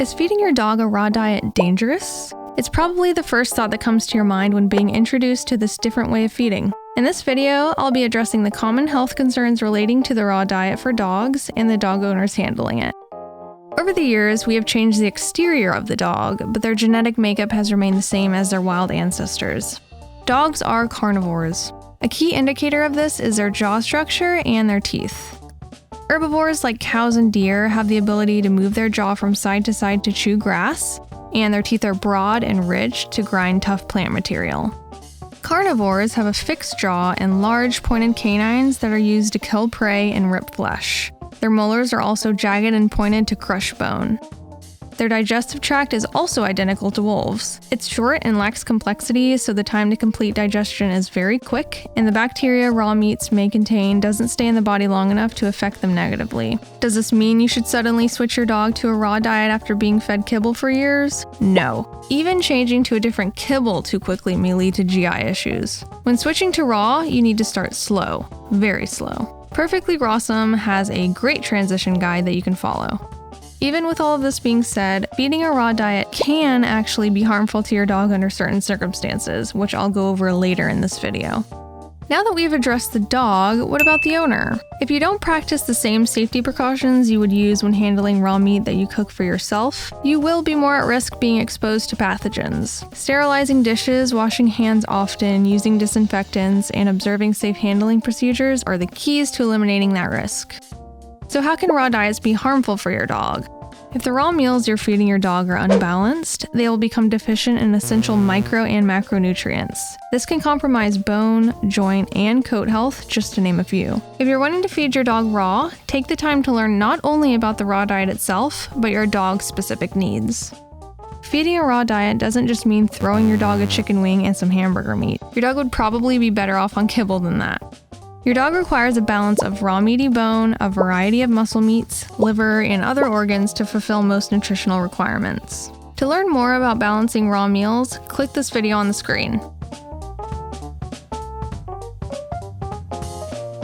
Is feeding your dog a raw diet dangerous? It's probably the first thought that comes to your mind when being introduced to this different way of feeding. In this video, I'll be addressing the common health concerns relating to the raw diet for dogs and the dog owners handling it. Over the years, we have changed the exterior of the dog, but their genetic makeup has remained the same as their wild ancestors. Dogs are carnivores. A key indicator of this is their jaw structure and their teeth. Herbivores like cows and deer have the ability to move their jaw from side to side to chew grass, and their teeth are broad and ridged to grind tough plant material. Carnivores have a fixed jaw and large pointed canines that are used to kill prey and rip flesh. Their molars are also jagged and pointed to crush bone. Their digestive tract is also identical to wolves. It's short and lacks complexity, so the time to complete digestion is very quick, and the bacteria raw meats may contain doesn't stay in the body long enough to affect them negatively. Does this mean you should suddenly switch your dog to a raw diet after being fed kibble for years? No. Even changing to a different kibble too quickly may lead to GI issues. When switching to raw, you need to start slow, very slow. Perfectly Rawsome has a great transition guide that you can follow. Even with all of this being said, feeding a raw diet can actually be harmful to your dog under certain circumstances, which I'll go over later in this video. Now that we've addressed the dog, what about the owner? If you don't practice the same safety precautions you would use when handling raw meat that you cook for yourself, you will be more at risk being exposed to pathogens. Sterilizing dishes, washing hands often, using disinfectants, and observing safe handling procedures are the keys to eliminating that risk. So how can raw diets be harmful for your dog? If the raw meals you're feeding your dog are unbalanced, they will become deficient in essential micro and macronutrients. This can compromise bone, joint, and coat health, just to name a few. If you're wanting to feed your dog raw, take the time to learn not only about the raw diet itself, but your dog's specific needs. Feeding a raw diet doesn't just mean throwing your dog a chicken wing and some hamburger meat. Your dog would probably be better off on kibble than that. Your dog requires a balance of raw meaty bone, a variety of muscle meats, liver, and other organs to fulfill most nutritional requirements. To learn more about balancing raw meals, click this video on the screen.